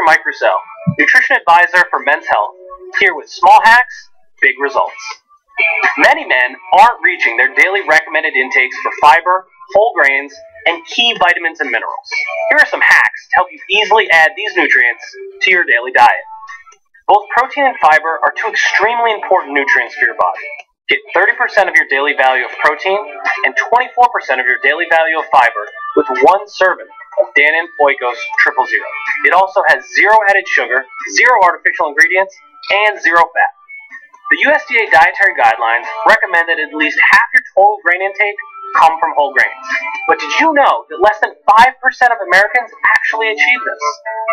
Mike Roussel, nutrition advisor for Men's Health, here with small hacks, big results. Many men aren't reaching their daily recommended intakes for fiber, whole grains, and key vitamins and minerals. Here are some hacks to help you easily add these nutrients to your daily diet. Both protein and fiber are two extremely important nutrients for your body. Get 30% of your daily value of protein and 24% of your daily value of fiber with one serving of Dannon Oikos 000. It also has zero added sugar, zero artificial ingredients, and zero fat. The USDA dietary guidelines recommend that at least half your total grain intake come from whole grains. But did you know that less than 5% of Americans actually achieve this?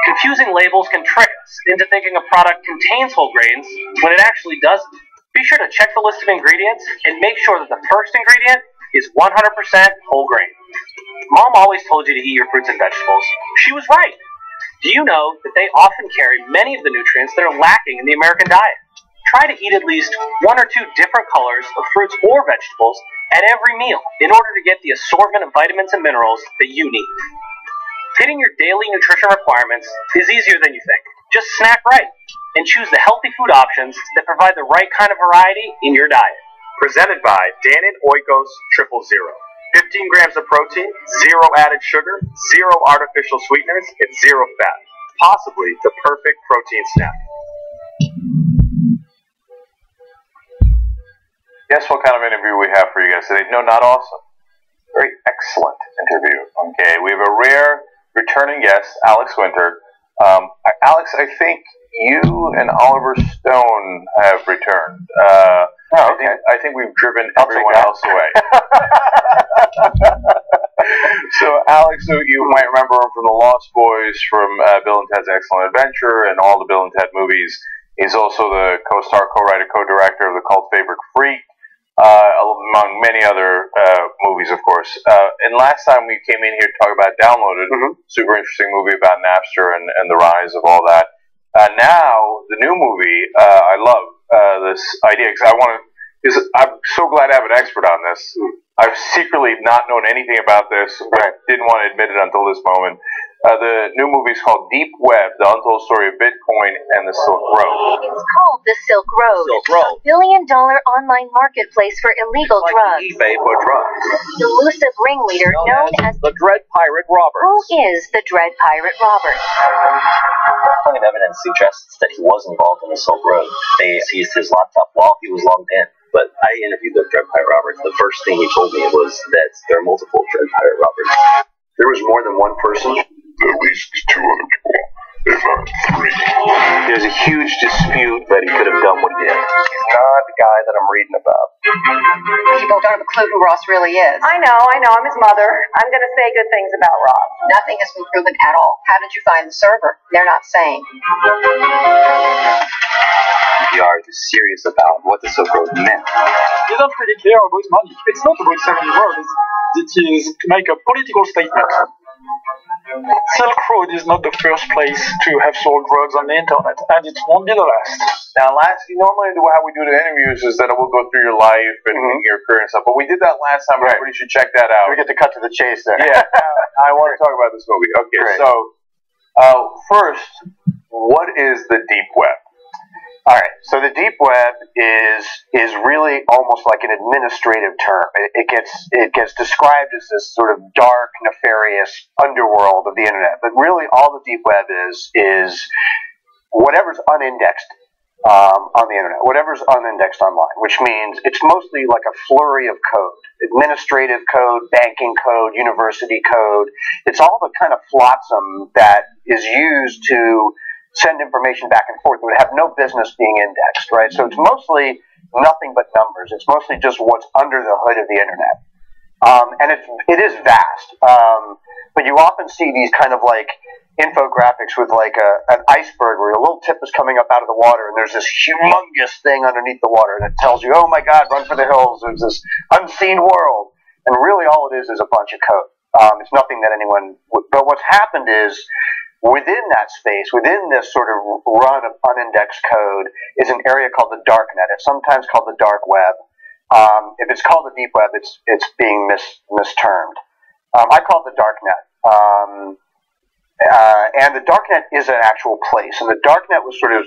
Confusing labels can trick us into thinking a product contains whole grains when it actually doesn't. Be sure to check the list of ingredients and make sure that the first ingredient is 100% whole grain. Mom always told you to eat your fruits and vegetables. She was right. Do you know that they often carry many of the nutrients that are lacking in the American diet? Try to eat at least one or two different colors of fruits or vegetables at every meal in order to get the assortment of vitamins and minerals that you need. Hitting your daily nutrition requirements is easier than you think. Just snack right and choose the healthy food options that provide the right kind of variety in your diet. Presented by Dannon Oikos 000. 15 grams of protein, zero added sugar, zero artificial sweeteners, and zero fat. Possibly the perfect protein snack. Guess what kind of interview we have for you guys today? No, not awesome. Very excellent interview. Okay, we have a rare returning guest, Alex Winter. Alex, I think you and Oliver Stone have returned. I think we've driven everyone else away. So Alex, you might remember him from The Lost Boys, from Bill and Ted's Excellent Adventure, and all the Bill and Ted movies. He's also the co-star, co-writer, co-director of the cult favorite Freak, among many other movies, of course. And last time we came in here to talk about Downloaded, super interesting movie about Napster and the rise of all that. Now, the new movie, I love this idea, because I'm so glad I have an expert on this. I've secretly not known anything about this, but didn't want to admit it until this moment. The new movie is called Deep Web, The Untold Story of Bitcoin and the Silk Road. It's called the Silk Road, a billion-dollar online marketplace for illegal drugs. eBay for drugs. The elusive ringleader known as the Dread Pirate Roberts. Who is the Dread Pirate Roberts? Plenty of evidence suggests that he was involved in the Silk Road. They seized his laptop while he was logged in. But I interviewed the Dread Pirate Roberts. The first thing he told me was that there are multiple Dread Pirate Roberts. There was more than one person? At least two other people, if not three. There's a huge dispute that he could have done what he did. He's not the guy that I'm reading about. People don't have a clue who Ross really is. I know, I'm his mother. I'm going to say good things about Ross. Nothing has been proven at all. How did you find the server? They're not saying. We are serious about what the Silk Road meant. It's not really clear about money. It's not about selling drugs. It is to make a political statement. Silk Road is not the first place to have sold drugs on the internet, and it won't be the last. Now, normally how we do the interviews is that we'll go through your life and your career and stuff, but we did that last time, but everybody should check that out. We get to cut to the chase there. Yeah, I want to talk about this movie. Okay, so, first, what is the Deep Web? All right, so the deep web is really almost like an administrative term. It gets described as this sort of dark, nefarious underworld of the internet. But really, all the deep web is whatever's unindexed on the internet, whatever's unindexed online, which means it's mostly like a flurry of code, administrative code, banking code, university code. It's all the kind of flotsam that is used to send information back and forth. It would have no business being indexed, right? So it's mostly nothing but numbers. It's mostly just what's under the hood of the internet. And it is vast. But you often see these kind of like infographics with like an iceberg where a little tip is coming up out of the water and there's this humongous thing underneath the water that tells you, oh my God, run for the hills. There's this unseen world. And really all it is a bunch of code. It's nothing that anyone would, but what's happened is within that space, within this sort of run of unindexed code, is an area called the dark net. It's sometimes called the dark web. If it's called the deep web, it's being mistermed. I call it the dark net. And the darknet is an actual place. And the darknet was sort of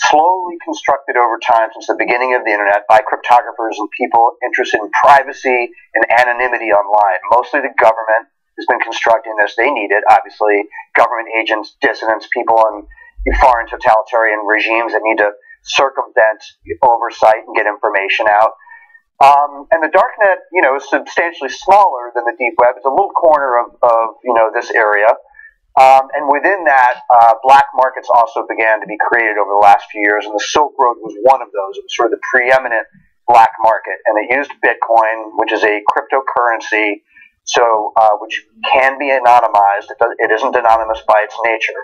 slowly constructed over time since the beginning of the internet by cryptographers and people interested in privacy and anonymity online. Mostly the government has been constructing this. They need it, obviously. Government agents, dissidents, people in foreign totalitarian regimes that need to circumvent oversight and get information out. And the darknet, is substantially smaller than the deep web. It's a little corner of this area. And within that, black markets also began to be created over the last few years, and the Silk Road was one of those. It was sort of the preeminent black market, and it used Bitcoin, which is a cryptocurrency, which can be anonymized. It isn't anonymous by its nature.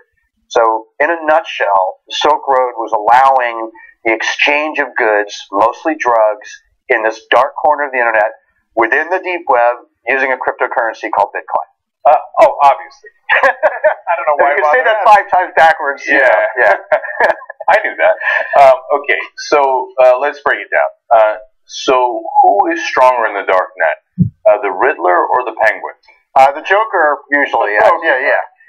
So, in a nutshell, the Silk Road was allowing the exchange of goods, mostly drugs, in this dark corner of the internet, within the deep web, using a cryptocurrency called Bitcoin. Obviously. I don't know why. You can say that 5 times backwards. Yeah. I knew that. Okay, so let's break it down. So who is stronger in the dark net? The Riddler or the Penguin? The Joker, usually.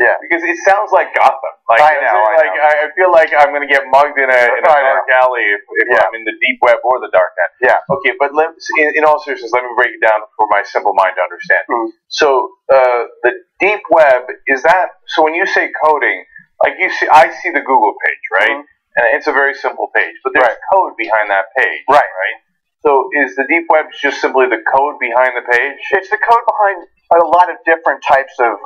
Yeah. Because it sounds like Gotham. I know. I feel like I'm going to get mugged in a dark alley if I'm in the deep web or the dark net. Yeah. Okay, but in all seriousness, let me break it down for my simple mind to understand. Mm. So the deep web, is that, so when you say coding, I see the Google page, right? Mm. And it's a very simple page, but there's code behind that page, right? So is the deep web just simply the code behind the page? It's the code behind a lot of different types of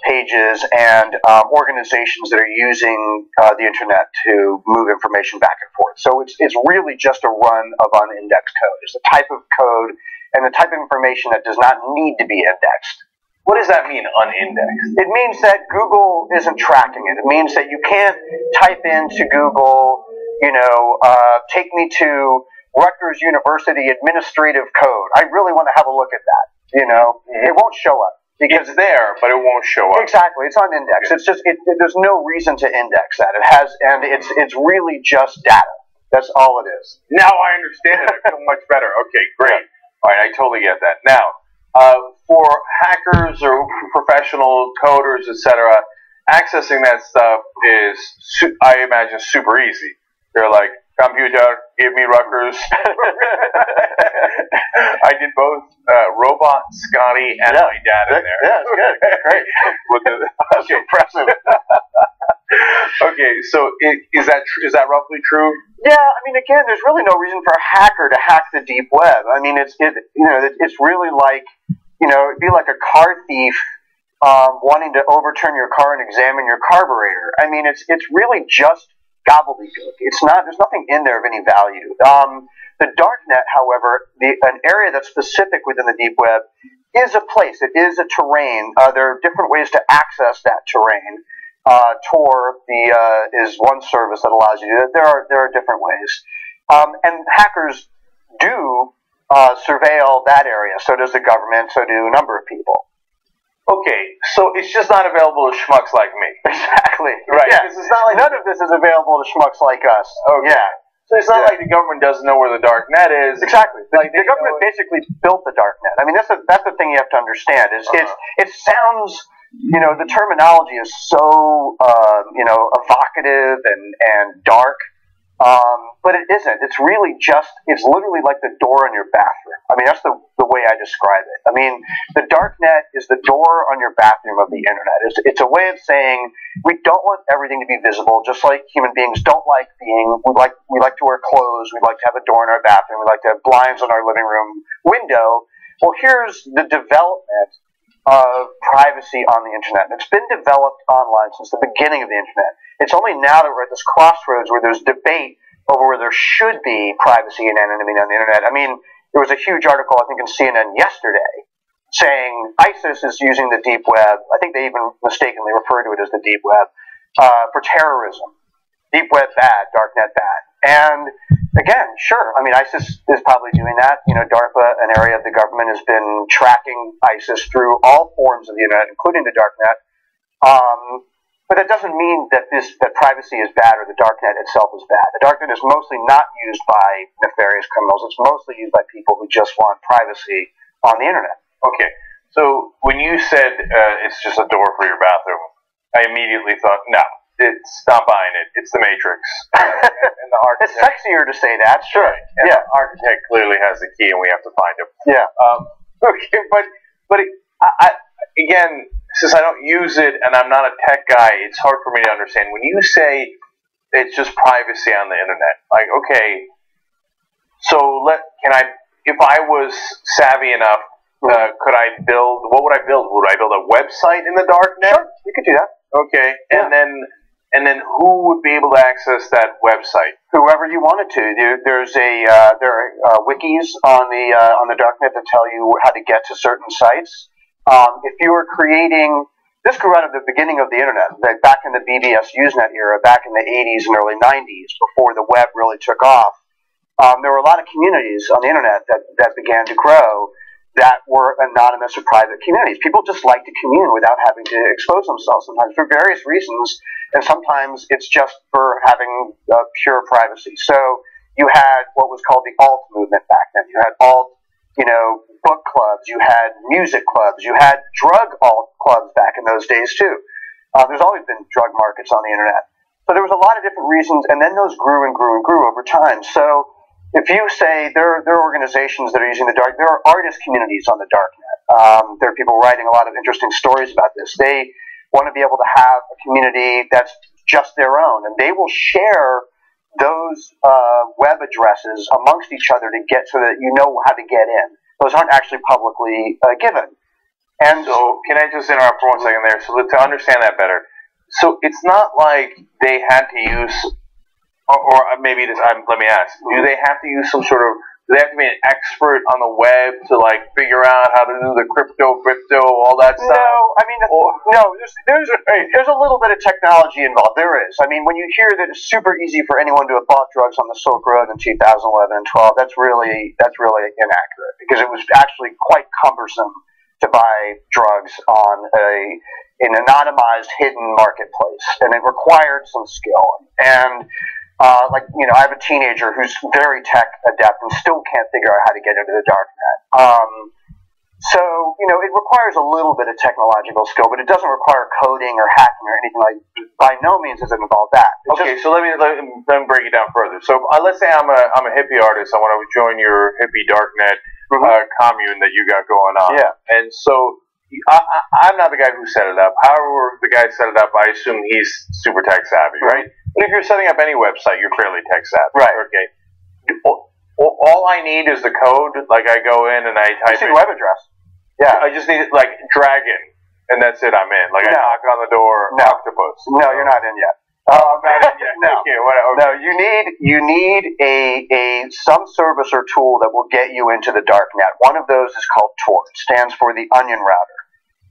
pages and organizations that are using the internet to move information back and forth. So it's really just a run of unindexed code. It's the type of code and the type of information that does not need to be indexed. What does that mean, unindexed? It means that Google isn't tracking it. It means that you can't type into Google, take me to Rutgers University administrative code. I really want to have a look at that. It won't show up. Because it's there, but it won't show up. Exactly, it's unindexed. It's just there's no reason to index that. It's really just data. That's all it is. Now I understand it. I feel much better. Okay, great. All right, I totally get that. Now, for hackers or professional coders, etc., accessing that stuff is, I imagine, super easy. They're like, computer, give me Rutgers. I did both Robot, Scotty, and my dad in there. Yeah, good. Great. That's impressive. Okay, so is that roughly true? Yeah, I mean, again, there's really no reason for a hacker to hack the deep web. I mean, it's really like, it'd be like a car thief wanting to overturn your car and examine your carburetor. I mean, it's really just gobbledygook. There's nothing in there of any value. The darknet, however, an area that's specific within the deep web, is a place. It is a terrain. There are different ways to access that terrain. Tor is one service that allows you to do that. There are different ways. And hackers do surveil that area. So does the government. So do a number of people. Okay, so it's just not available to schmucks like me. Exactly. Right. Yeah. It's not like none of this is available to schmucks like us. Okay. Yeah. So it's not like the government doesn't know where the dark net is. Exactly. The government basically built the dark net. I mean, that's the thing you have to understand. It sounds, the terminology is so evocative and dark. But it isn't. It's literally like the door on your bathroom. I mean, that's the way I describe it. I mean, the dark net is the door on your bathroom of the internet. It's a way of saying we don't want everything to be visible, just like human beings don't like we like to wear clothes, we like to have a door in our bathroom, we like to have blinds on our living room window. Well, here's the development of privacy on the internet. And it's been developed online since the beginning of the internet. It's only now that we're at this crossroads where there's debate over where there should be privacy and anonymity on the internet. I mean, there was a huge article, I think, in CNN yesterday saying ISIS is using the deep web. I think they even mistakenly referred to it as the deep web for terrorism. Deep web bad, dark net bad. And again, sure, I mean, ISIS is probably doing that. DARPA, an area of the government, has been tracking ISIS through all forms of the internet, including the dark net. But that doesn't mean that privacy is bad or the darknet itself is bad. The darknet is mostly not used by nefarious criminals. It's mostly used by people who just want privacy on the internet. Okay, so when you said it's just a door for your bathroom, I immediately thought, no, it's not buying it. It's the Matrix. And the It's sexier to say that, sure. And the architect clearly has the key, and we have to find him. Yeah. Okay, but again, since I don't use it and I'm not a tech guy, it's hard for me to understand. When you say it's just privacy on the internet, like, okay, so if I was savvy enough, could I build? What would I build? Would I build a website in the dark net? Sure, you could do that. Okay, and then who would be able to access that website? Whoever you wanted to. There are wikis on the darknet that tell you how to get to certain sites. If you were creating, this grew out of the beginning of the internet, back in the BBS Usenet era, back in the 80s and early 90s, before the web really took off. There were a lot of communities on the internet that began to grow that were anonymous or private communities. People just like to commune without having to expose themselves, sometimes for various reasons, and sometimes it's just for having pure privacy. So you had what was called the alt movement back then. You had alt, book clubs, you had music clubs, you had drug alt clubs back in those days too. There's always been drug markets on the internet. So there was a lot of different reasons, and then those grew and grew and grew over time. So if you say there are organizations that are using the dark, there are artist communities on the darknet. There are people writing a lot of interesting stories about this. They want to be able to have a community that's just their own, and they will share those web addresses amongst each other to get so that you know how to get in. Those aren't actually publicly given. And so, can I just interrupt for 1 second there? So to understand that better, so it's not like they had to use. Or maybe let me ask, do they have to use do they have to be an expert on the web to figure out how to do the crypto, all that stuff? No, I mean, there's a little bit of technology involved. There is. I mean, when you hear that it's super easy for anyone to have bought drugs on the Silk Road in 2011 and 12, that's really inaccurate, because it was actually quite cumbersome to buy drugs on an anonymized, hidden marketplace, and it required some skill. And I have a teenager who's very tech adept and still can't figure out how to get into the dark net. So it requires a little bit of technological skill, but it doesn't require coding or hacking or anything like. By no means does it involve that. So let me break it down further. So let's say I'm a hippie artist. I want to join your hippie darknet commune that you got going on. Yeah. And so I'm not the guy who set it up. However, the guy set it up, I assume he's super tech savvy, right? But if you're setting up any website, you're fairly tech savvy. Right. Okay. All I need is the code. Like, I go in and I type in the web address. Yeah. I just need, dragon, and that's it, I'm in. I knock on the door, octopus. No, you're not in yet. I'm not in yet. No. Okay, whatever. No, you need some service or tool that will get you into the dark net. One of those is called Tor. It stands for the Onion Router.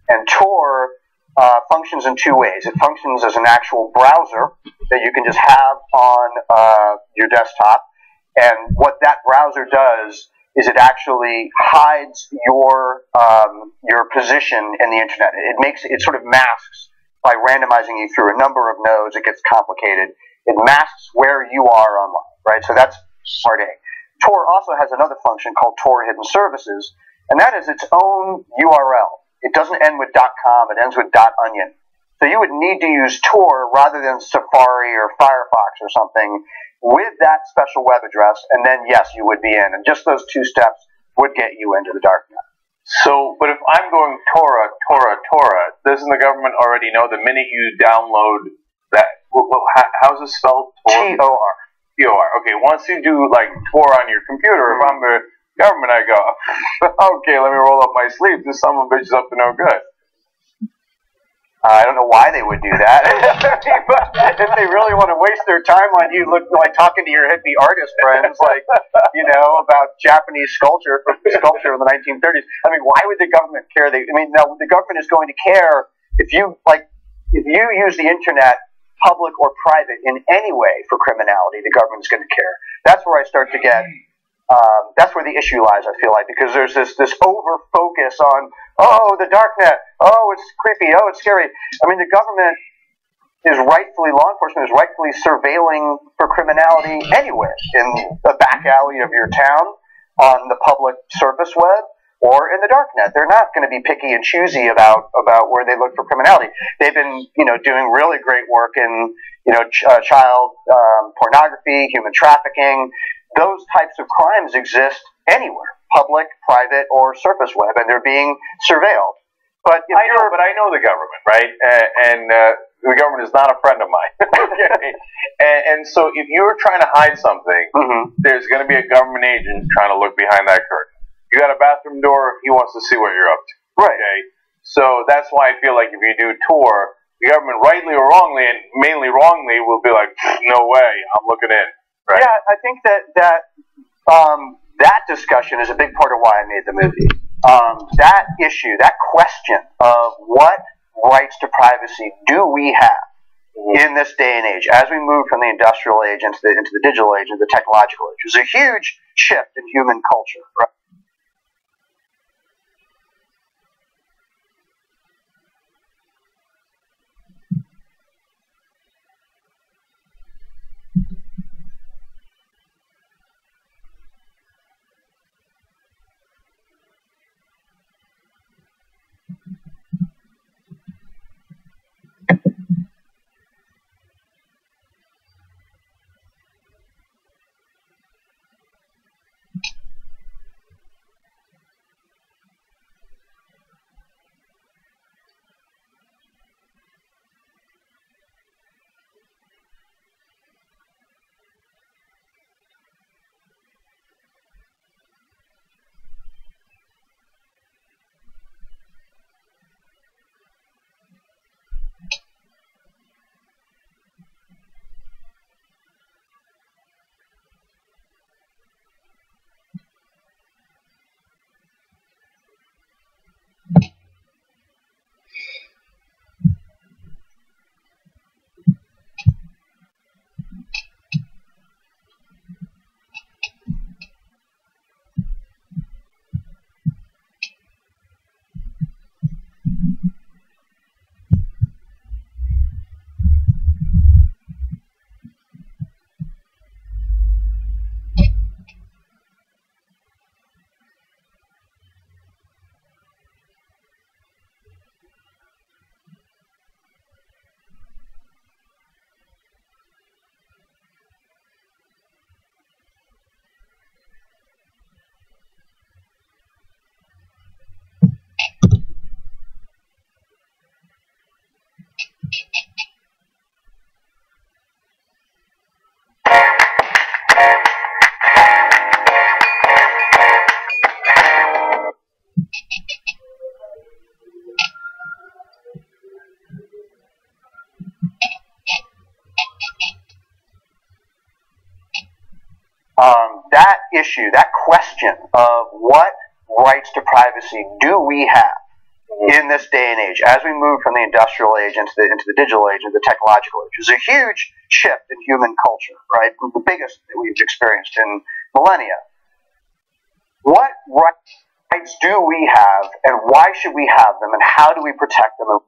And Tor functions in two ways. It functions as an actual browser that you can just have on your desktop. And what that browser does is it actually hides your position in the internet. It sort of masks by randomizing you through a number of nodes. It gets complicated. It masks where you are online, right? So that's part A. Tor also has another function called Tor Hidden Services, and that is its own URL. It doesn't end with .com, it ends with .onion. So you would need to use Tor rather than Safari or Firefox or something with that special web address, and then yes, you would be in. And just those two steps would get you into the darknet. So, but if I'm going Tora, doesn't the government already know the minute you download that? How's it spelled? Tor? T-O-R. T-O-R. Okay, once you do Tor on your computer, if I'm the government, I go, okay, let me roll up my sleeves. This son of a bitch is up to no good. I don't know why they would do that. If they really want to waste their time on you, talking to your hippie artist friends, about Japanese sculpture in the 1930s. I mean, why would the government care? No, the government is going to care if you use the internet, public or private, in any way for criminality. The government's going to care. That's where I start to get. That's where the issue lies, I feel like, because there's this over-focus on, the darknet, it's creepy, it's scary. I mean, the government law enforcement is rightfully surveilling for criminality anywhere, in the back alley of your town, on the public surface web, or in the darknet. They're not going to be picky and choosy about where they look for criminality. They've been, doing really great work in, child pornography, human trafficking. Those types of crimes exist anywhere, public, private, or surface web, and they're being surveilled. But I know the government, right? And the government is not a friend of mine. Okay? And so if you're trying to hide something, there's going to be a government agent trying to look behind that curtain. You got a bathroom door, he wants to see what you're up to. Right. Okay? So that's why I feel like if you do a tour, the government, rightly or wrongly, and mainly wrongly, will be like, no way, I'm looking in. Right? Yeah, I think that discussion is a big part of why I made the movie. That issue, that question of what rights to privacy do we have in this day and age, as we move from the industrial age into the digital age, into the technological age, is a huge shift in human culture. Right? That issue, that question of what rights to privacy do we have in this day and age, as we move from the industrial age into the digital age, into the technological age, is a huge shift in human culture, right? The biggest that we've experienced in millennia. What rights do we have, and why should we have them, and how do we protect them?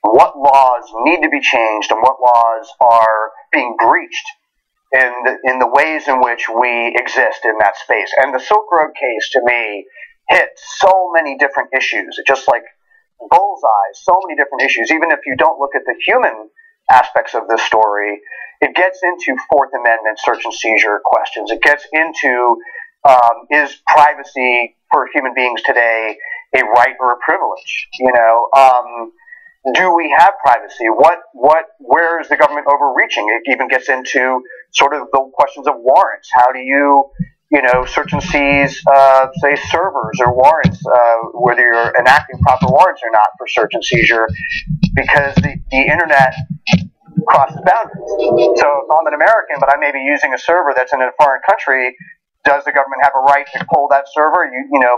What laws need to be changed, and what laws are being breached in the ways in which we exist in that space. And the Silk Road case, to me, hit so many different issues. It just like bullseyes so many different issues. Even if you don't look at the human aspects of this story, it gets into Fourth Amendment search and seizure questions. It gets into is privacy for human beings today a right or a privilege? Do we have privacy? Where is the government overreaching? It even gets into sort of the questions of warrants. How do you search and seize, say, servers or warrants, whether you're enacting proper warrants or not for search and seizure, because the internet crosses boundaries. So if I'm an American, but I may be using a server that's in a foreign country, does the government have a right to pull that server,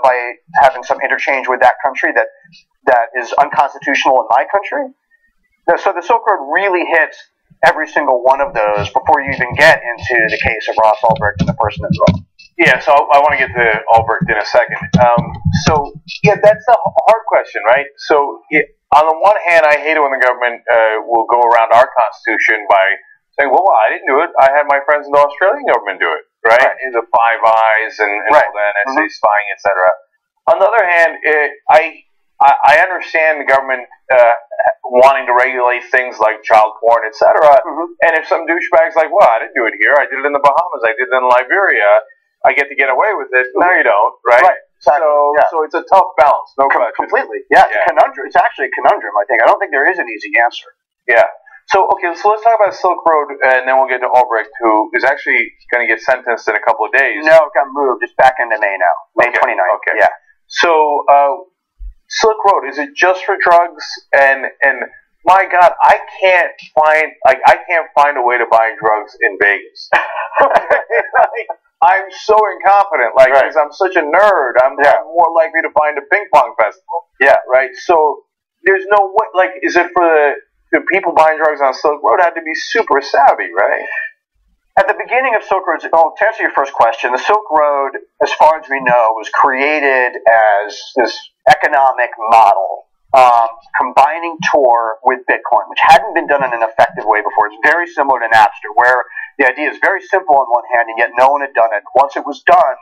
by having some interchange with that country that is unconstitutional in my country? So the Silk Road really hits every single one of those before you even get into the case of Ross Ulbricht and the person involved. Yeah, so I want to get to Ulbricht in a second. That's a hard question, right? So on the one hand, I hate it when the government will go around our Constitution by saying, well, I didn't do it. I had my friends in the Australian government do it, right? The Five Eyes and all that, NSA spying, etc. On the other hand, I understand the government wanting to regulate things like child porn, etc. And if some douchebag's like, well, I didn't do it here. I did it in the Bahamas. I did it in Liberia. I get to get away with it. No, you don't, right? Exactly. So it's a tough balance. No question. Completely. Yeah, it's a conundrum. It's actually a conundrum, I think. I don't think there is an easy answer. Yeah. So, okay, so let's talk about Silk Road, and then we'll get to Albrecht, who is actually going to get sentenced in a couple of days. No, it got moved. It's back into May now. May 29th. Okay. Yeah. So, Silk Road, is it just for drugs? And my God, I can't find a way to buy drugs in Vegas. I'm so incompetent, because I'm such a nerd. I'm more likely to find a ping pong festival. Yeah, right. So there's no way. Is it for the people buying drugs on Silk Road had to be super savvy, right? At the beginning of Silk Road, to answer your first question, the Silk Road, as far as we know, was created as this economic model, combining Tor with Bitcoin, which hadn't been done in an effective way before. It's very similar to Napster, where the idea is very simple on one hand, and yet no one had done it. Once it was done,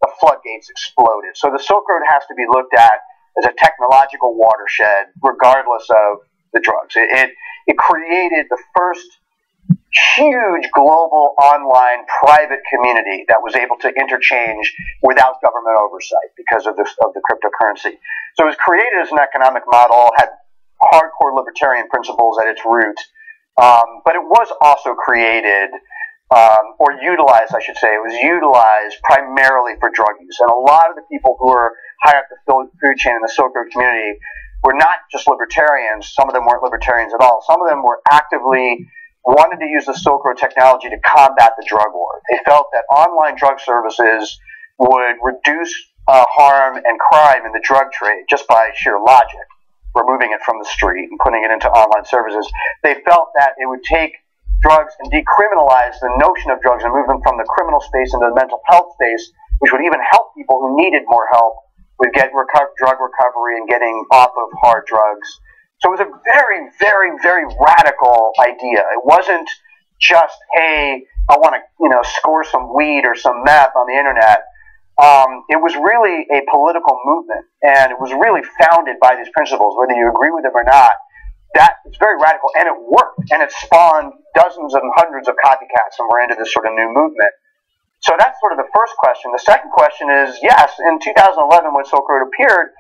the floodgates exploded. So the Silk Road has to be looked at as a technological watershed, regardless of the drugs. It created the first huge global online private community that was able to interchange without government oversight because of the cryptocurrency. So it was created as an economic model, had hardcore libertarian principles at its root, but it was also created, or utilized, I should say, it was utilized primarily for drug use. And a lot of the people who were high up the food chain in the Silk Road community were not just libertarians. Some of them weren't libertarians at all. Some of them were actively wanted to use the Silk Road technology to combat the drug war. They felt that online drug services would reduce harm and crime in the drug trade just by sheer logic, removing it from the street and putting it into online services. They felt that it would take drugs and decriminalize the notion of drugs and move them from the criminal space into the mental health space, which would even help people who needed more help with drug recovery and getting off of hard drugs. So it was a very, very, very radical idea. It wasn't just, hey, I want to, score some weed or some meth on the internet. It was really a political movement, and it was really founded by these principles, whether you agree with them or not. That it's very radical, and it worked, and it spawned dozens and hundreds of copycats, and we're into this sort of new movement. So that's sort of the first question. The second question is, yes, in 2011 when Silk Road appeared,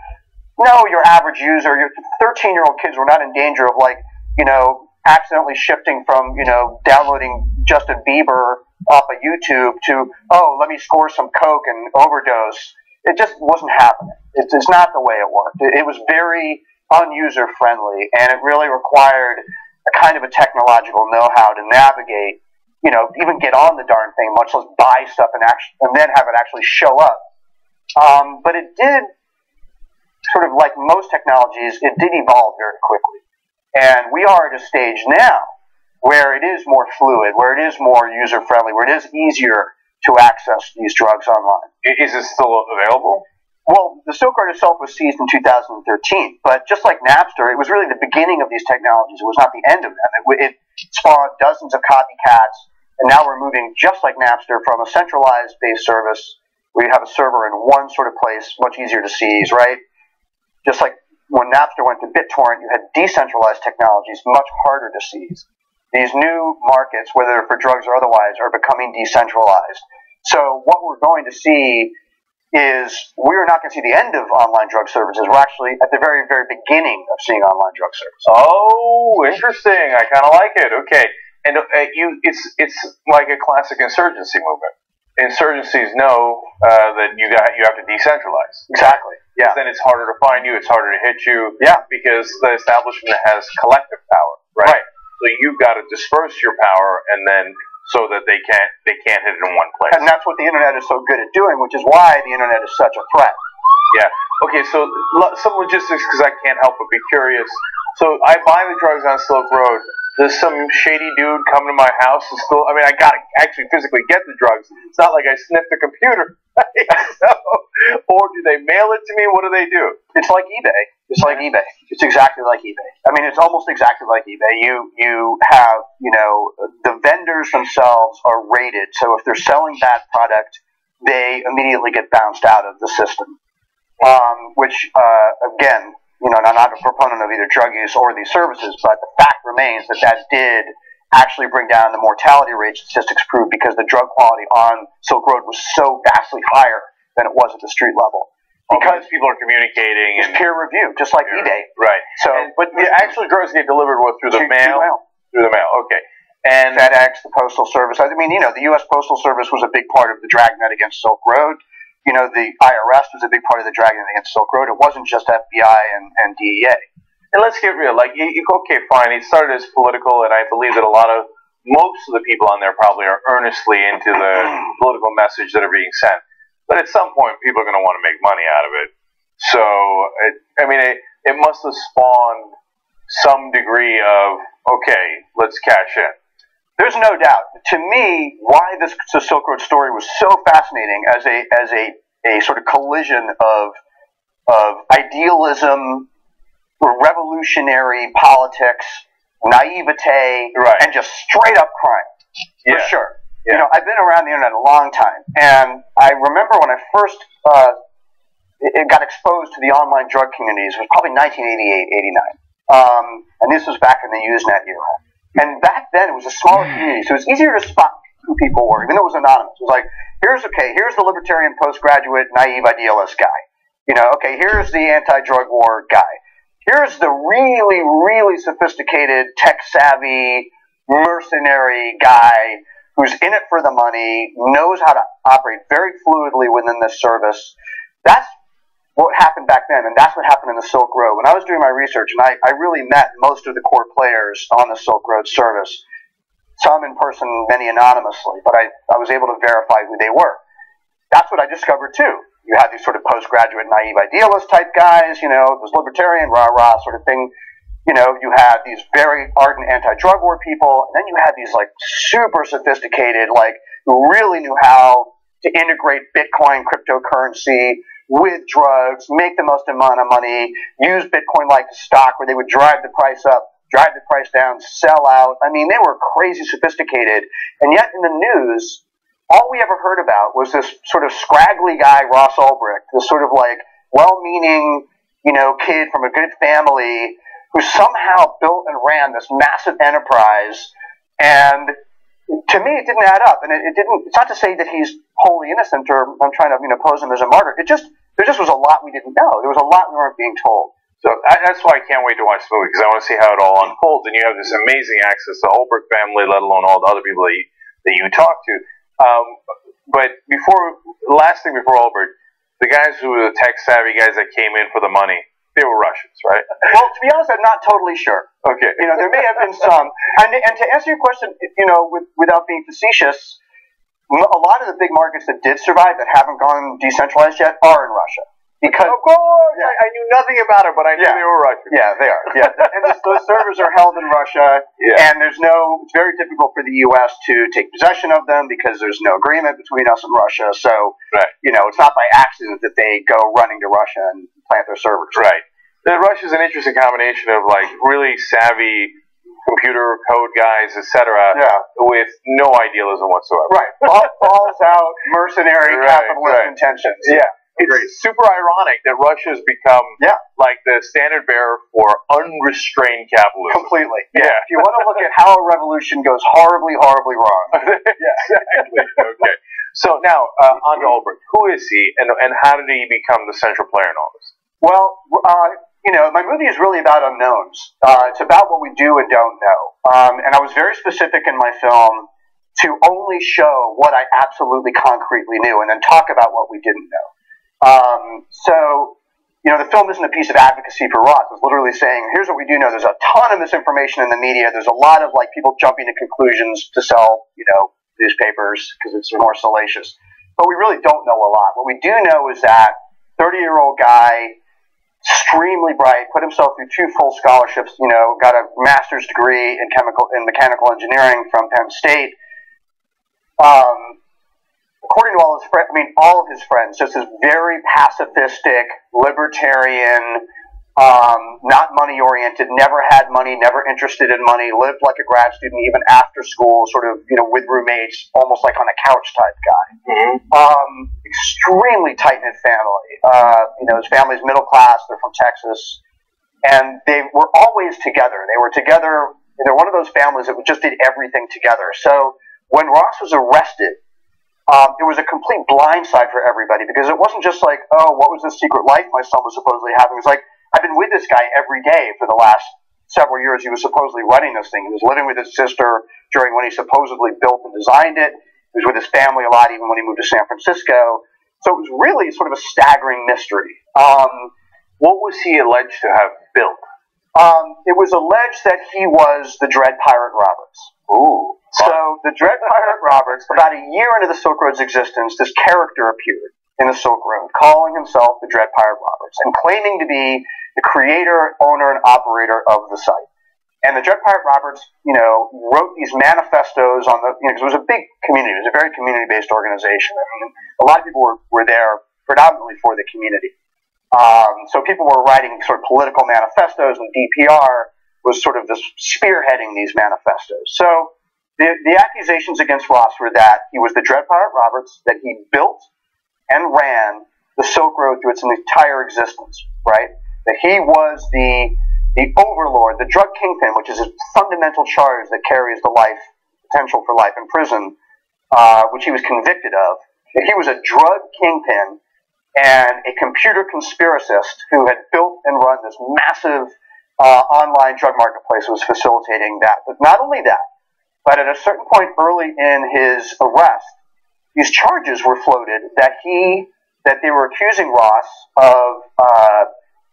no, your average user, your 13-year-old kids were not in danger of accidentally shifting from, downloading Justin Bieber off of YouTube to, let me score some coke and overdose. It just wasn't happening. It's not the way it worked. It was very unuser friendly, and it really required a kind of a technological know-how to navigate, even get on the darn thing, much less buy stuff and then have it actually show up. But it did, sort of like most technologies, it did evolve very quickly. And we are at a stage now where it is more fluid, where it is more user-friendly, where it is easier to access these drugs online. Is it still available? Well, the Silk Road itself was seized in 2013, but just like Napster, it was really the beginning of these technologies. It was not the end of them. It spawned dozens of copycats, and now we're moving, just like Napster, from a centralized base service where you have a server in one sort of place, much easier to seize, right? Just like when Napster went to BitTorrent, you had decentralized technologies, much harder to seize. These new markets, whether for drugs or otherwise, are becoming decentralized. So what we're going to see is we're not going to see the end of online drug services. We're actually at the very, very beginning of seeing online drug services. Oh, interesting. I kind of like it. Okay. And it's like a classic insurgency movement. Insurgencies know that you have to decentralize. Exactly. Yeah. Then it's harder to find you. It's harder to hit you. Yeah. Because the establishment has collective power. Right. So you've got to disperse your power, and then so that they can't hit it in one place. And that's what the internet is so good at doing, which is why the internet is such a threat. Yeah. Okay. So some logistics, because I can't help but be curious. So I buy the drugs on Silk Road. does some shady dude come to my house and still? I mean, I gotta actually physically get the drugs. It's not like I sniffed the computer. So, or do they mail it to me? What do they do? It's like eBay. It's like eBay. It's exactly like eBay. I mean, it's almost exactly like eBay. You have, the vendors themselves are rated. So if they're selling bad product, they immediately get bounced out of the system. Which, again, I'm not a proponent of either drug use or these services, but the fact remains that did actually bring down the mortality rate, statistics prove, because the drug quality on Silk Road was so vastly higher than it was at the street level. Because people are communicating. It's peer review, just like eBay. Right. So, but the actual drugs get delivered through the mail? Through the mail, okay. And FedEx, the Postal Service. I mean, the U.S. Postal Service was a big part of the dragnet against Silk Road. The IRS was a big part of the dragnet against Silk Road. It wasn't just FBI and DEA. And let's get real. Okay, fine. He started as political, and I believe that most of the people on there probably are earnestly into the political message that are being sent. But at some point, people are going to want to make money out of it. So, it must have spawned some degree of, okay, let's cash in. There's no doubt. To me, why the Silk Road story was so fascinating as a sort of collision of idealism, revolutionary politics, naivete, and just straight up crime. For sure. Yeah. I've been around the internet a long time, and I remember when I first got exposed to the online drug communities. It was probably 1988, 89. And this was back in the Usenet era. And back then, it was a smaller community, so it was easier to spot who people were, even though it was anonymous. It was like, here's the libertarian postgraduate naive idealist guy. Okay, here's the anti-drug war guy. Here's the really, really sophisticated, tech-savvy, mercenary guy who's in it for the money, knows how to operate very fluidly within this service. That's what happened back then, and that's what happened in the Silk Road. When I was doing my research, and I really met most of the core players on the Silk Road service, some in person, many anonymously, but I was able to verify who they were. That's what I discovered, too. You had these sort of postgraduate naive idealist type guys, this libertarian rah-rah sort of thing. You had these very ardent anti-drug war people, and then you had these, super sophisticated, who really knew how to integrate Bitcoin, cryptocurrency, with drugs, make the most amount of money, use Bitcoin like stock where they would drive the price up, drive the price down, sell out. I mean, they were crazy sophisticated. And yet in the news, all we ever heard about was this sort of scraggly guy, Ross Ulbricht, this sort of well-meaning, kid from a good family who somehow built and ran this massive enterprise. And to me, it didn't add up, and it didn't. It's not to say that he's wholly innocent, or I'm trying to pose him as a martyr. There just was a lot we didn't know. There was a lot we weren't being told. So that's why I can't wait to watch the movie, because I want to see how it all unfolds. And you have this amazing access to the Holbrook family, let alone all the other people that you talk to. But last thing before Holbrook, the guys who were the tech savvy guys that came in for the money, they were Russians, right? Well, to be honest, I'm not totally sure. Okay. There may have been some. And to answer your question, without being facetious, a lot of the big markets that did survive, that haven't gone decentralized yet, are in Russia. Because, of course, yeah. I knew nothing about it, but I knew they were Russian. Yeah, they are. Yeah, and those servers are held in Russia, and it's very difficult for the U.S. to take possession of them because there's no agreement between us and Russia. So, it's not by accident that they go running to Russia and plant their servers. Right. Russia's an interesting combination of really savvy computer code guys, etc., with no idealism whatsoever. Right. Balls out, mercenary, capitalist intentions. Yeah. It's super ironic that Russia's become the standard bearer for unrestrained capitalism. Completely. Yeah. If you want to look at how a revolution goes horribly, horribly wrong. Exactly. Okay. So now, on to Ulbricht. Who is he, and how did he become the central player in all this? Well, my movie is really about unknowns. It's about what we do and don't know. And I was very specific in my film to only show what I absolutely concretely knew and then talk about what we didn't know. The film isn't a piece of advocacy for Ross. It's literally saying, here's what we do know. There's a ton of misinformation in the media. There's a lot of people jumping to conclusions to sell, newspapers because it's more salacious. But we really don't know a lot. What we do know is that 30-year-old guy extremely bright, put himself through 2 full scholarships, got a master's degree in mechanical engineering from Penn State. According to all of his friends, just this very pacifistic, libertarian, not money-oriented, never had money, never interested in money, lived like a grad student even after school, sort of, with roommates, almost like on a couch type guy. Extremely tight-knit family. His family's middle class, they're from Texas, and they were always together. They were together, they're one of those families that just did everything together. So when Ross was arrested, it was a complete blindside for everybody, because it wasn't just like, oh, what was this secret life my son was supposedly having? It was like, I've been with this guy every day for the last several years. He was supposedly running this thing. He was living with his sister during when he supposedly built and designed it. He was with his family a lot, even when he moved to San Francisco. So it was really sort of a staggering mystery. What was he alleged to have built? It was alleged that he was the Dread Pirate Roberts. Ooh. So the Dread Pirate Roberts, about a year into the Silk Road's existence, this character appeared in the Silk Road, calling himself the Dread Pirate Roberts, and claiming to be the creator, owner, and operator of the site. And the Dread Pirate Roberts, wrote these manifestos on because it was a big community. It was a very community-based organization. I mean, a lot of people were there predominantly for the community. So people were writing sort of political manifestos, and DPR was sort of this spearheading these manifestos. So the accusations against Ross were that he was the Dread Pirate Roberts, that he built and ran the Silk Road through its entire existence, right? That he was the overlord, the drug kingpin, which is a fundamental charge that carries the potential for life in prison, which he was convicted of. That he was a drug kingpin and a computer conspiracist who had built and run this massive online drug marketplace, was facilitating that. But not only that, but at a certain point early in his arrest, these charges were floated that they were accusing Ross of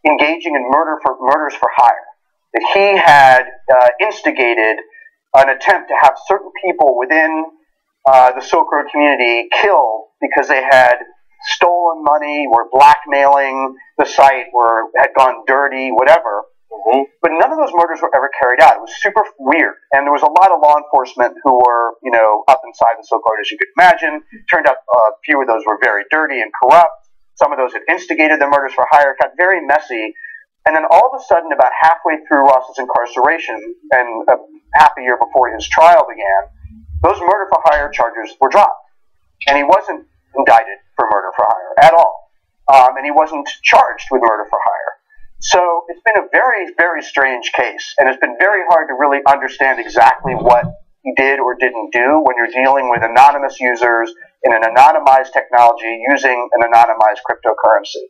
engaging in murders for hire. That he had instigated an attempt to have certain people within the Silk Road community killed because they had stolen money, were blackmailing the site, had gone dirty, whatever. But none of those murders were ever carried out. It was super weird. And there was a lot of law enforcement who were, up inside the Silk Road, as you could imagine. Turned out a few of those were very dirty and corrupt. Some of those had instigated the murders for hire. It got very messy. And then all of a sudden, about halfway through Ross's incarceration, and half a year before his trial began, those murder for hire charges were dropped. And he wasn't indicted for murder for hire at all. And he wasn't charged with murder for hire. So it's been a very, very strange case, and it's been very hard to really understand exactly what he did or didn't do when you're dealing with anonymous users in an anonymized technology using an anonymized cryptocurrency.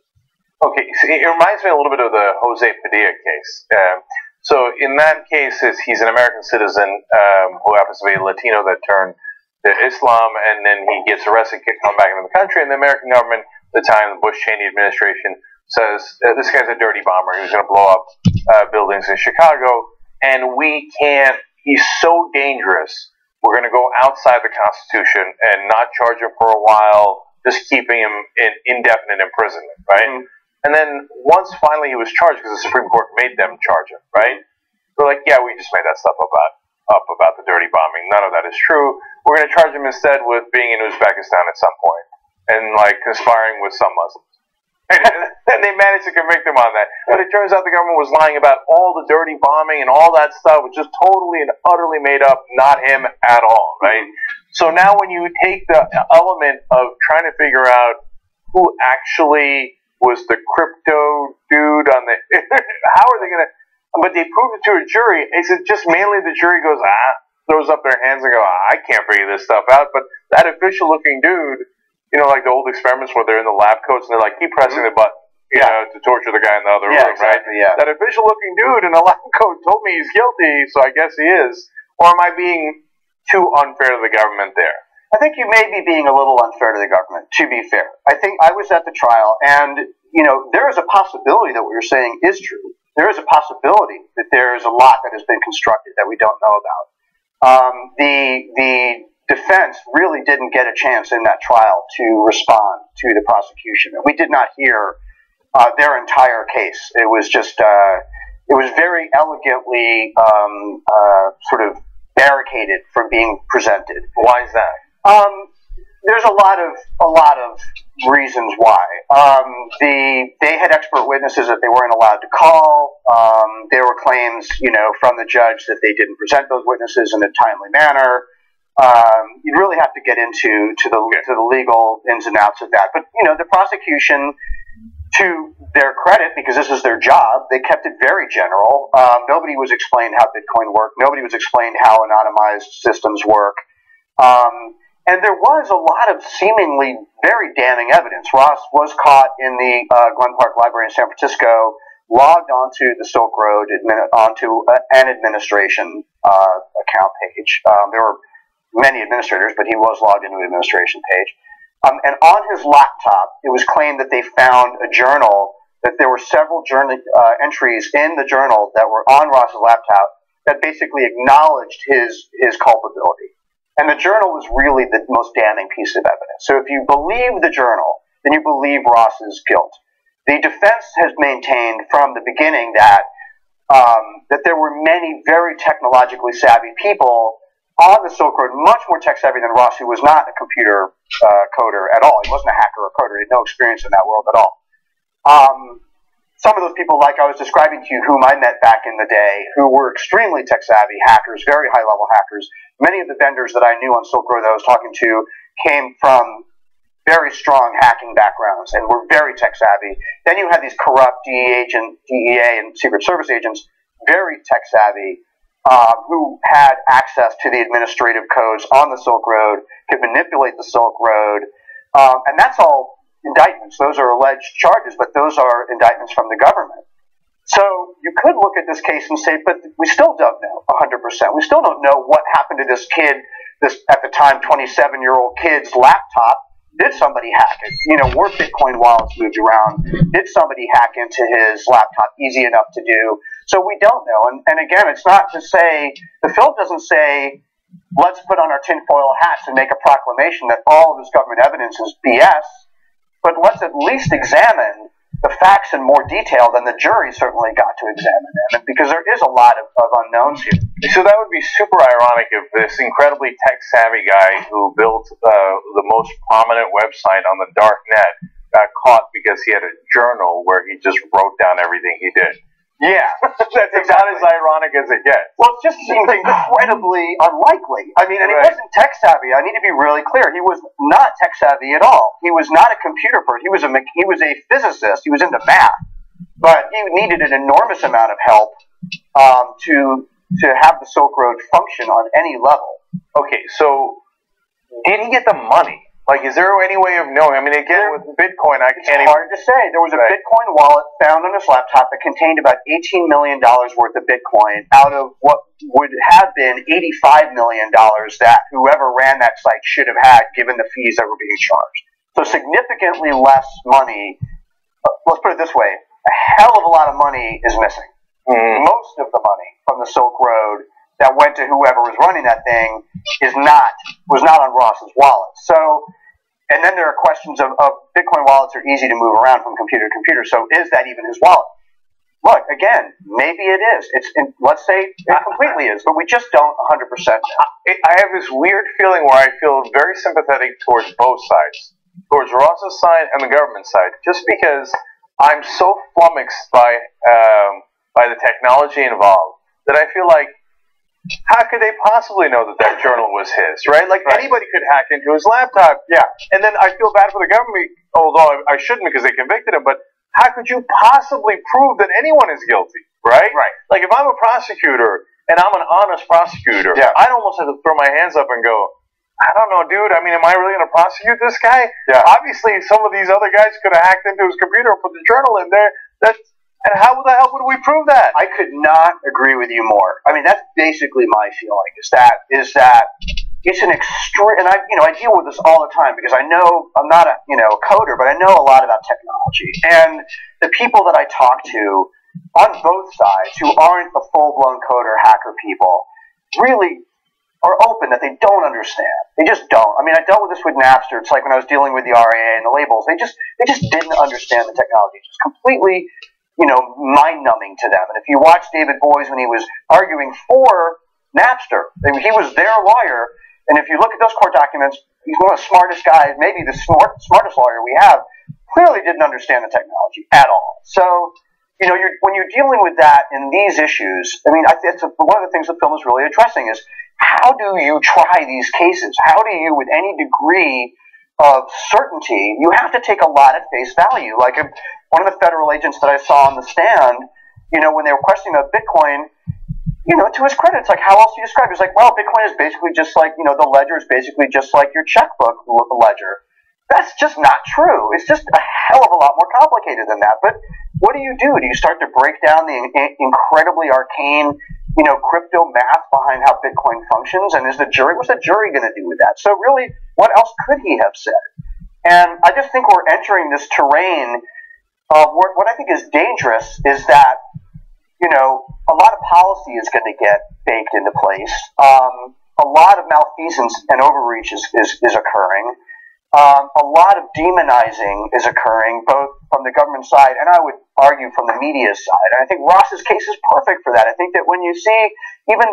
Okay, so it reminds me a little bit of the Jose Padilla case. So in that case, he's an American citizen who happens to be a Latino that turned to Islam, and then he gets arrested, come back into the country, and the American government, at the time, the Bush-Cheney administration, says, this guy's a dirty bomber. He's going to blow up buildings in Chicago, and he's so dangerous, we're going to go outside the Constitution and not charge him for a while, just keeping him in indefinite imprisonment, right? And then once finally he was charged, because the Supreme Court made them charge him, right? They're like, yeah, we just made that stuff up about the dirty bombing. None of that is true. We're going to charge him instead with being in Uzbekistan at some point and conspiring with some Muslims. And they managed to convict him on that. But it turns out the government was lying about all the dirty bombing and all that stuff, was just totally and utterly made up, not him at all, right? So now when you take the element of trying to figure out who actually was the crypto dude on the... how are they going to... But they proved it to a jury. Is it just mainly the jury goes, throws up their hands and go, I can't figure this stuff out. But that official-looking dude, like the old experiments where they're in the lab coats and they're like, keep pressing the button, to torture the guy in the other room, exactly, right? That official-looking dude in the lab coat told me he's guilty, so I guess he is. Or am I being too unfair to the government there? I think you may be being a little unfair to the government, to be fair. I think I was at the trial, and, there is a possibility that what you're saying is true. There is a possibility that there is a lot that has been constructed that we don't know about. The defense really didn't get a chance in that trial to respond to the prosecution. We did not hear their entire case. It was just, it was very elegantly sort of barricaded from being presented. Why is that? There's a lot of reasons why. They had expert witnesses that they weren't allowed to call. There were claims, from the judge that they didn't present those witnesses in a timely manner. You really have to get into the legal ins and outs of that. But the prosecution, to their credit, because this is their job, they kept it very general. Nobody was explained how Bitcoin worked. Nobody was explained how anonymized systems work. And there was a lot of seemingly very damning evidence. Ross was caught in the Glen Park Library in San Francisco, logged onto the Silk Road, onto an administration account page. There were many administrators, but he was logged into an administration page. And on his laptop, it was claimed that they found a journal, that there were several entries in the journal that were on Ross's laptop that basically acknowledged his culpability. And the journal was really the most damning piece of evidence. So if you believe the journal, then you believe Ross's guilt. The defense has maintained from the beginning that there were many very technologically savvy people on the Silk Road, much more tech savvy than Ross, who was not a computer coder at all. He wasn't a hacker or coder. He had no experience in that world at all. Some of those people, like I was describing to you, whom I met back in the day, who were extremely tech-savvy hackers, very high-level hackers. Many of the vendors that I knew on Silk Road that I was talking to came from very strong hacking backgrounds and were very tech-savvy. Then you had these corrupt DEA and Secret Service agents, very tech-savvy, who had access to the administrative codes on the Silk Road, could manipulate the Silk Road, and that's all indictments. Those are alleged charges, but those are indictments from the government. So you could look at this case and say, but we still don't know 100%. We still don't know what happened to this kid, this at the time 27-year-old kid's laptop. Did somebody hack it? Were Bitcoin wallets moved around? Did somebody hack into his laptop? Easy enough to do. So we don't know. And again, it's not to say, the film doesn't say, let's put on our tinfoil hats and make a proclamation that all of this government evidence is BS. But let's at least examine the facts in more detail than the jury certainly got to examine them, because there is a lot of unknowns here. So that would be super ironic if this incredibly tech-savvy guy who built the most prominent website on the dark net got caught because he had a journal where he just wrote down everything he did. Yeah, that's about as ironic as it gets. Well, it just seems incredibly unlikely. I mean, and he wasn't tech savvy. I need to be really clear. He was not tech savvy at all. He was not a computer person. He was a physicist. He was into math, but he needed an enormous amount of help to have the Silk Road function on any level. Okay, so did he get the money? Like, is there any way of knowing? I mean, again, with Bitcoin, It's hard to say. There was a Bitcoin wallet found on his laptop that contained about $18 million worth of Bitcoin out of what would have been $85 million that whoever ran that site should have had given the fees that were being charged. So significantly less money. Let's put it this way. A hell of a lot of money is missing. Most of the money from the Silk Road that went to whoever was running that thing was not on Ross's wallet. So, and then there are questions of Bitcoin wallets are easy to move around from computer to computer. So is that even his wallet? Look, again, maybe it is. Let's say it completely is, but we just don't 100%. I have this weird feeling where I feel very sympathetic towards both sides, towards Ross's side and the government side, just because I'm so flummoxed by the technology involved that I feel like, how could they possibly know that journal was his, right? Like, anybody could hack into his laptop. Yeah. And then I feel bad for the government, although I shouldn't because they convicted him, but how could you possibly prove that anyone is guilty, right? Right. Like, if I'm a prosecutor and I'm an honest prosecutor, I'd almost have to throw my hands up and go, I don't know, dude. I mean, am I really going to prosecute this guy? Yeah. Obviously, some of these other guys could have hacked into his computer and put the journal in there. And how the hell would we prove that? I could not agree with you more. I mean, that's basically my feeling. Is that it's an extreme, and I deal with this all the time because I know I'm not a coder, but I know a lot about technology. And the people that I talk to on both sides who aren't the full-blown coder hacker people really are open that they don't understand They just don't. I mean, I dealt with this with Napster. It's like when I was dealing with the RAA and the labels. They just didn't understand the technology. It's just completely, mind-numbing to them. And if you watch David Boies when he was arguing for Napster, he was their lawyer. And if you look at those court documents, he's one of the smartest guys, maybe the smartest lawyer we have. Clearly didn't understand the technology at all. So, when you're dealing with that in these issues, I mean, that's one of the things the film is really addressing is how do you try these cases? How do you, with any degree of certainty, you have to take a lot at face value. Like one of the federal agents that I saw on the stand, when they were questioning about Bitcoin, to his credit, it's like, how else do you describe it? It's like, well, Bitcoin is basically just like, the ledger is basically just like your checkbook ledger. That's just not true. It's just a hell of a lot more complicated than that. But what do? Do you start to break down the incredibly arcane, crypto math behind how Bitcoin functions? And what's the jury going to do with that? So really, what else could he have said? And I just think we're entering this terrain of what I think is dangerous is that, a lot of policy is going to get baked into place. A lot of malfeasance and overreach is occurring. A lot of demonizing is occurring, both from the government side and I would argue from the media side. And I think Ross's case is perfect for that. I think that when you see, even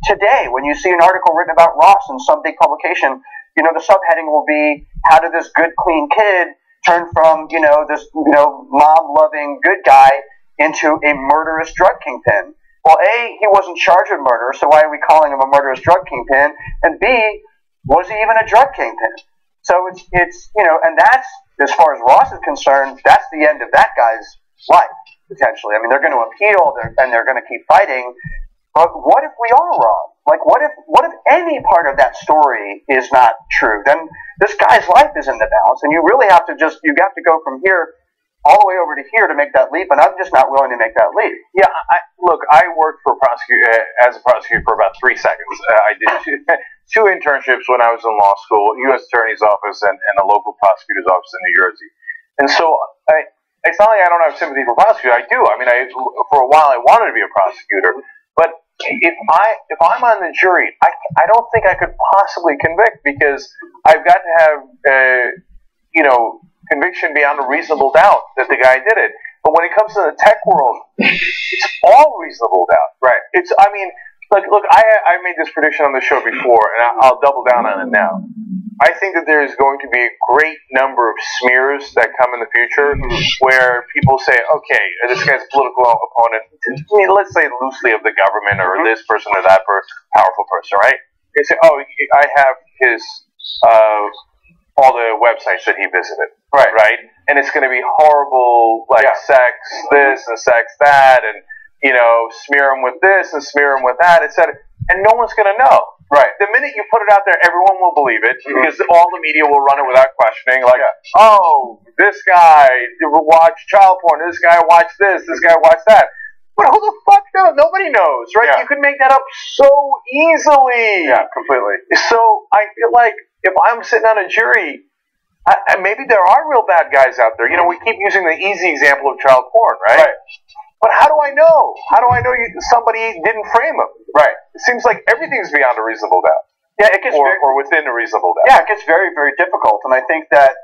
today, when you see an article written about Ross in some big publication, the subheading will be, how did this good, clean kid turn from, this, mom-loving good guy into a murderous drug kingpin? Well, A, he wasn't charged with murder, so why are we calling him a murderous drug kingpin? And B, was he even a drug kingpin? So it's and that's, as far as Ross is concerned, that's the end of that guy's life, potentially. I mean, they're going to appeal, and they're going to keep fighting, but what if we are wrong? Like, what if any part of that story is not true? Then this guy's life is in the balance, and you really have to go from here all the way over to here to make that leap, and I'm just not willing to make that leap. Yeah, I worked for as a prosecutor for about 3 seconds. I did two internships when I was in law school, U.S. Attorney's Office and a local prosecutor's office in New Jersey. And so it's not like I don't have sympathy for prosecutors. I do. I mean, for a while I wanted to be a prosecutor, but if I'm on the jury, I don't think I could possibly convict because I've got to have conviction beyond a reasonable doubt that the guy did it. But when it comes to the tech world, it's all reasonable doubt. Right. Look, I made this prediction on the show before, and I'll double down on it now. I think that there is going to be a great number of smears that come in the future where people say, okay, this guy's a political opponent, let's say loosely of the government or this person or that powerful person, right? They say, oh, I have his all the websites that he visited, right? And it's going to be horrible, sex this and sex that, and smear him with this and smear him with that, etc. And no one's going to know. Right. The minute you put it out there, everyone will believe it because all the media will run it without questioning. Like, oh, this guy watched child porn. This guy watched this. This guy watched that. But who the fuck knows? Nobody knows, right? Yeah. You can make that up so easily. Yeah, completely. So I feel like if I'm sitting on a jury, maybe there are real bad guys out there. We keep using the easy example of child porn, right? But how do I know? How do I know somebody didn't frame him? Right. It seems like everything's beyond a reasonable doubt. Yeah, it gets or within a reasonable doubt. Yeah, it gets very, very difficult. And I think that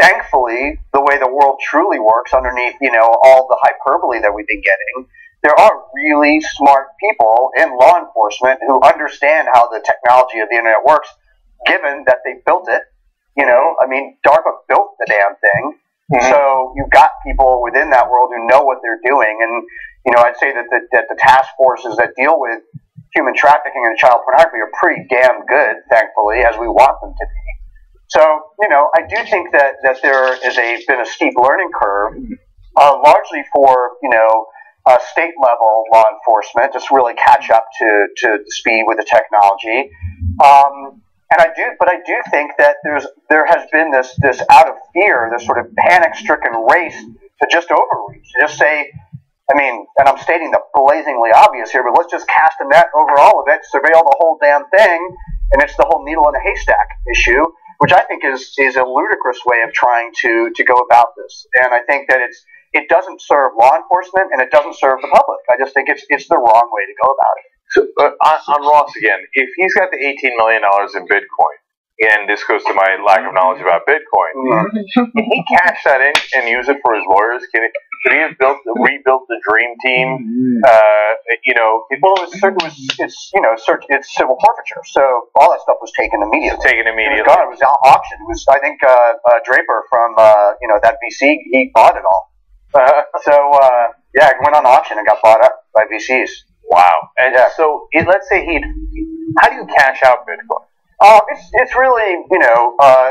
thankfully, the way the world truly works underneath, all the hyperbole that we've been getting, there are really smart people in law enforcement who understand how the technology of the internet works, given that they built it. DARPA built the damn thing. Mm-hmm. So you've got people within that world who know what they're doing, and I'd say that the task forces that deal with human trafficking and child pornography are pretty damn good, thankfully, as we want them to be. So I do think that there is been a steep learning curve, largely for state level law enforcement, just really catch up to speed with the technology. And I do think that there has been this out of fear, this sort of panic-stricken race to just overreach, to just say, and I'm stating the blazingly obvious here, but let's just cast a net over all of it, surveil the whole damn thing, and it's the whole needle in a haystack issue, which I think is a ludicrous way of trying to go about this. And I think that it doesn't serve law enforcement and it doesn't serve the public. I just think it's the wrong way to go about it. So on Ross again, if he's got the $18 million in Bitcoin, and this goes to my lack of knowledge about Bitcoin, can he cash that in and use it for his lawyers? Could he have rebuilt the dream team? Well, it's civil forfeiture, so all that stuff was taken immediately. It was gone. It was auctioned. It was, I think, Draper from that VC, he bought it all. It went on auction and got bought up by VCs. Wow. And so let's say how do you cash out Bitcoin? It's really,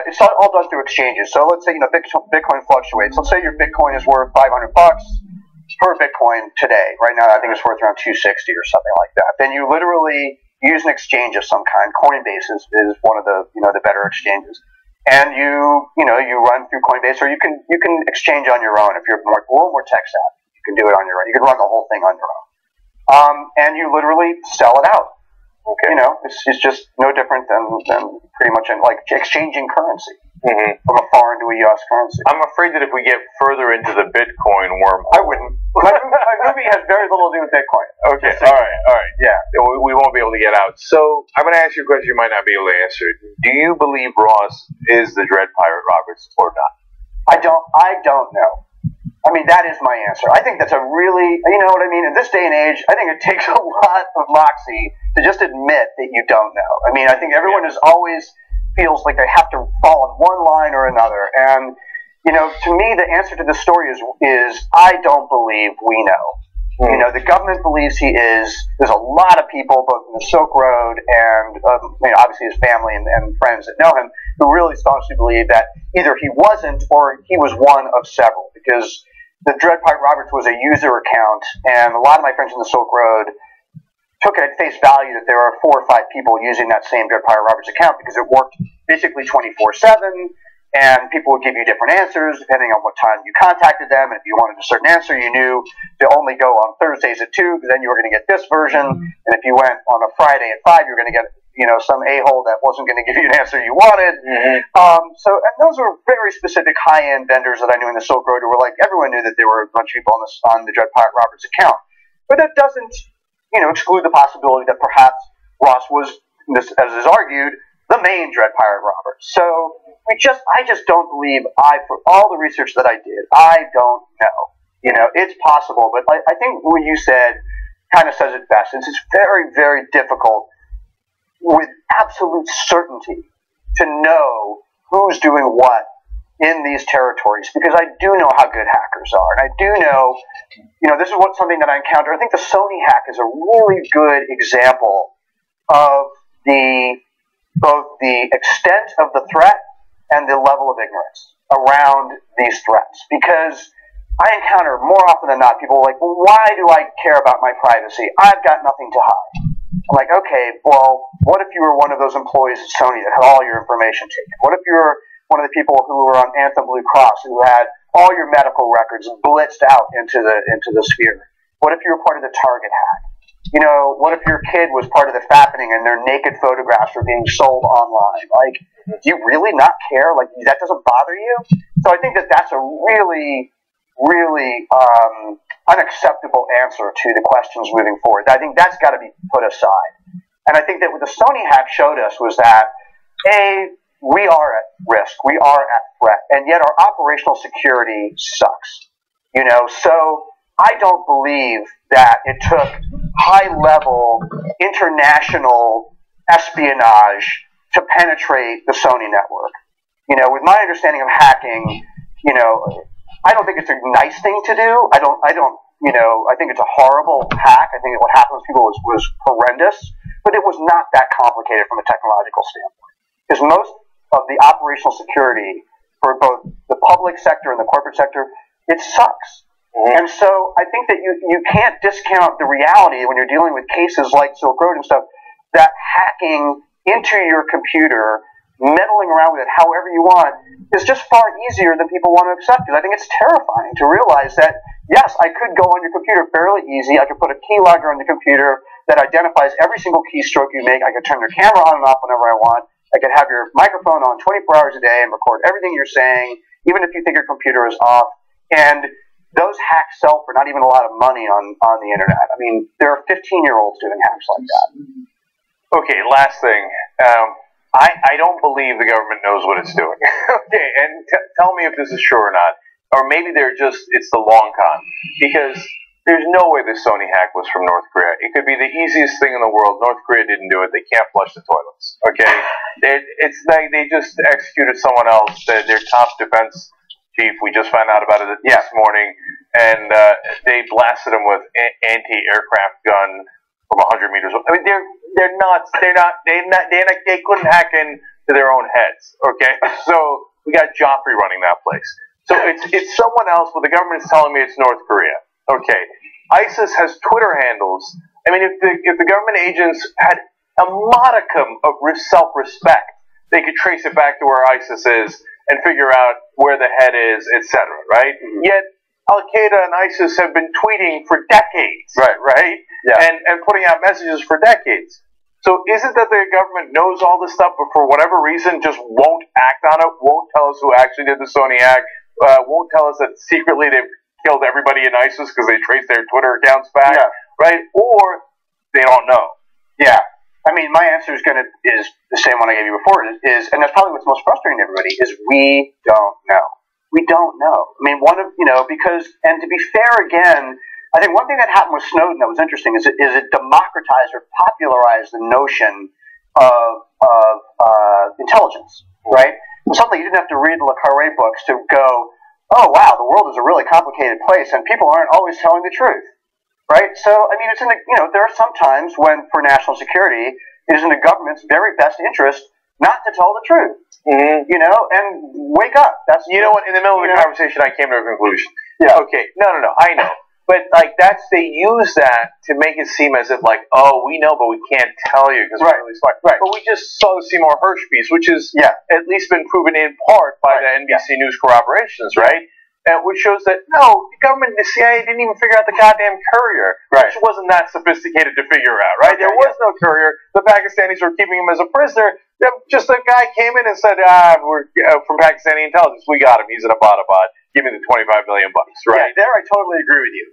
it's all done through exchanges. So let's say, Bitcoin fluctuates. Let's say your Bitcoin is worth $500 per Bitcoin today. Right now, I think it's worth around $260 or something like that. Then you literally use an exchange of some kind. Coinbase is one of the better exchanges. And you run through Coinbase, or you can exchange on your own if you're a little more tech savvy. You can do it on your own. You can run the whole thing on your own. And you literally sell it out. Okay. It's just no different than pretty much like exchanging currency from a foreign to a U.S. currency. I'm afraid that if we get further into the Bitcoin wormhole, I wouldn't. My movie has very little to do with Bitcoin. Okay, all right. Yeah, we won't be able to get out. So I'm going to ask you a question you might not be able to answer. Do you believe Ross is the Dread Pirate Roberts or not? I don't know. I mean, that is my answer. I think that's a really, you know what I mean? In this day and age, I think it takes a lot of moxie to just admit that you don't know. I mean, I think everyone is always feels like they have to fall on one line or another. And, to me, the answer to this story is I don't believe we know. The government believes he is. There's a lot of people, both in the Silk Road and obviously his family and friends that know him, who really staunchly believe that either he wasn't or he was one of several. Because the Dread Pirate Roberts was a user account, and a lot of my friends in the Silk Road took it at face value that there are 4 or 5 people using that same Dread Pirate Roberts account because it worked basically 24/7, and people would give you different answers depending on what time you contacted them. And if you wanted a certain answer, you knew to only go on Thursdays at 2 because then you were going to get this version. And if you went on a Friday at 5, you were going to get some a-hole that wasn't going to give you an answer you wanted. And those were very specific high-end vendors that I knew in the Silk Road who were like, everyone knew that there were a bunch of people on the Dread Pirate Roberts account. But that doesn't, exclude the possibility that perhaps Ross was, as is argued, the main Dread Pirate Roberts. So I just don't believe for all the research that I did, I don't know. It's possible, but I think what you said kind of says it best. It's very, very difficult with absolute certainty to know who's doing what in these territories, because I do know how good hackers are, and I do know, this is something that I encountered. I think the Sony hack is a really good example of both the extent of the threat and the level of ignorance around these threats, because I encounter more often than not people like, well, why do I care about my privacy? I've got nothing to hide. I'm like, okay, well, what if you were one of those employees at Sony that had all your information taken? What if you were one of the people who were on Anthem Blue Cross who had all your medical records blitzed out into the sphere? What if you were part of the Target hack? What if your kid was part of the fappening and their naked photographs were being sold online? Like, do you really not care? Like, that doesn't bother you? So I think that's a really, really unacceptable answer to the questions moving forward. I think that's got to be put aside. And I think that what the Sony hack showed us was that, we are at risk, we are at threat, and yet our operational security sucks. So I don't believe that it took high-level international espionage to penetrate the Sony network. With my understanding of hacking, I don't think it's a nice thing to do. I think it's a horrible hack. I think what happened with people was horrendous, but it was not that complicated from a technological standpoint. Because most of the operational security for both the public sector and the corporate sector, it sucks. And so I think that you can't discount the reality when you're dealing with cases like Silk Road and stuff, that hacking into your computer, meddling around with it however you want, is just far easier than people want to accept. Because I think it's terrifying to realize that, yes, I could go on your computer fairly easy. I could put a keylogger on the computer that identifies every single keystroke you make. I could turn your camera on and off whenever I want. I could have your microphone on 24 hours a day and record everything you're saying, even if you think your computer is off. And those hacks sell for not even a lot of money on the internet. I mean, there are 15-year-olds doing hacks like that. Okay, last thing. I don't believe the government knows what it's doing. Okay, and tell me if this is true or not. Or maybe it's the long con. Because there's no way the Sony hack was from North Korea. It could be the easiest thing in the world. North Korea didn't do it. They can't flush the toilets. Okay? It's like they just executed someone else, their top defense chief. We just found out about it this morning. And they blasted him with anti-aircraft gun from 100 meters. I mean, they're nuts. They couldn't hack into their own heads. Okay? So we got Joffrey running that place. So it's someone else, but the government is telling me it's North Korea. Okay, ISIS has Twitter handles. I mean, if the government agents had a modicum of self-respect, they could trace it back to where ISIS is and figure out where the head is, etc. Right? Mm-hmm. Yet Al Qaeda and ISIS have been tweeting for decades, right? Yeah. And putting out messages for decades. So is it that the government knows all this stuff, but for whatever reason just won't act on it? Won't tell us who actually did the Sony hack? Won't tell us that secretly they've killed everybody in ISIS because they traced their Twitter accounts back, right? Or they don't know. Yeah. I mean, my answer is the same one I gave you before, and that's probably what's most frustrating to everybody, is we don't know. We don't know. I mean, because, and to be fair again, I think one thing that happened with Snowden that was interesting is it democratized or popularized the notion of intelligence, right? It was something you didn't have to read the Le Carre books to go, oh, wow, the world is a really complicated place, and people aren't always telling the truth, right? So, I mean, there are some times when, for national security, it is in the government's very best interest not to tell the truth, and wake up. That's what, in the middle of the conversation, I came to a conclusion. Yeah. Okay, no, I know. But, they use that to make it seem as if, oh, we know, but we can't tell you because we're really smart. Right. But we just saw the Seymour Hersh piece, which has at least been proven in part by the NBC News corroborations, right? Which shows that, no, the government, the CIA didn't even figure out the goddamn courier, which wasn't that sophisticated to figure out, right? There was no courier. The Pakistanis were keeping him as a prisoner. Just a guy came in and said, we're from Pakistani intelligence. We got him. He's in Abbottabad. Give me the $25 million, right? Yeah, there I totally agree with you.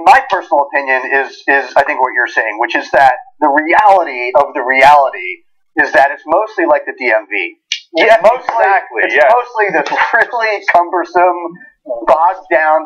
My personal opinion is I think what you're saying, which is that the reality of the reality is that it's mostly like the DMV. Yeah, exactly. It's mostly this really cumbersome, bogged down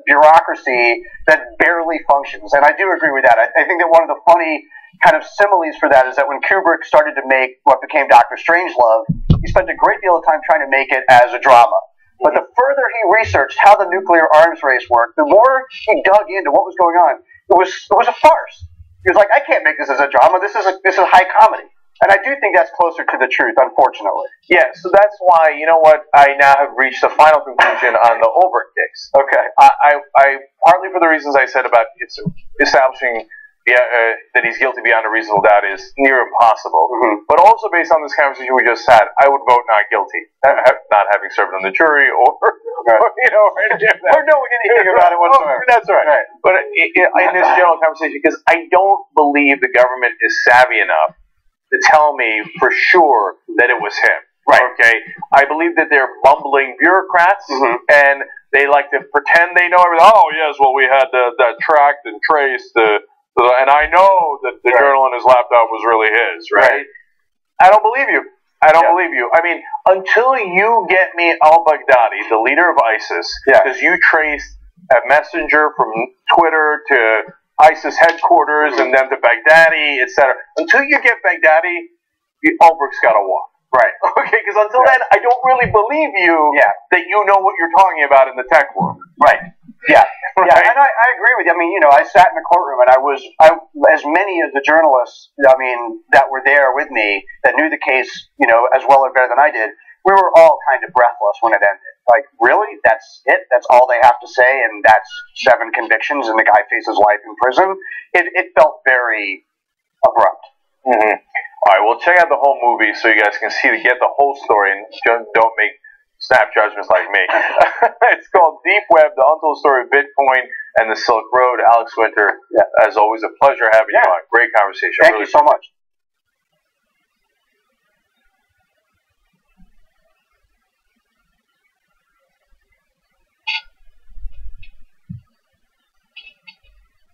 bureaucracy that barely functions. And I do agree with that. I think that one of the funny kind of similes for that is that when Kubrick started to make what became Dr. Strangelove, he spent a great deal of time trying to make it as a drama. But the further he researched how the nuclear arms race worked, the more he dug into what was going on. It was a farce. He was like, I can't make this as a drama. This is high comedy. And I do think that's closer to the truth, unfortunately. Yeah, so that's why, I now have reached the final conclusion on the Olbert case. Okay. I partly for the reasons I said about establishing that he's guilty beyond a reasonable doubt is near impossible. Mm-hmm. But also based on this conversation we just had, I would vote not guilty, not having served on the jury or knowing anything about it whatsoever. That's right. But in this general conversation, because I don't believe the government is savvy enough to tell me for sure that it was him. Right. Okay. I believe that they're bumbling bureaucrats, and they like to pretend they know everything. Oh yes, well we had that tracked and traced and I know that the journal in his laptop was really his, right? I don't believe you. I don't believe you. I mean, until you get me al-Baghdadi, the leader of ISIS, because you traced a messenger from Twitter to ISIS headquarters and then to Baghdadi, etc. Until you get Baghdadi, Ulbricht's got to walk. Right. Okay, because until then, I don't really believe you that you know what you're talking about in the tech world. Right. Yeah. Right. Yeah, and I agree with you. I mean, I sat in the courtroom and I as many of the journalists, that were there with me that knew the case, as well or better than I did, we were all kind of breathless when it ended. Like, really? That's it? That's all they have to say? And that's 7 convictions and the guy faces life in prison? It felt very abrupt. Mm-hmm. All right, well, check out the whole movie so you guys can get the whole story and don't make snap judgments like me. It's called Deep Web, The Untold Story of Bitcoin and the Silk Road. Alex Winter, as always, a pleasure having you on. Great conversation. Thank you so much.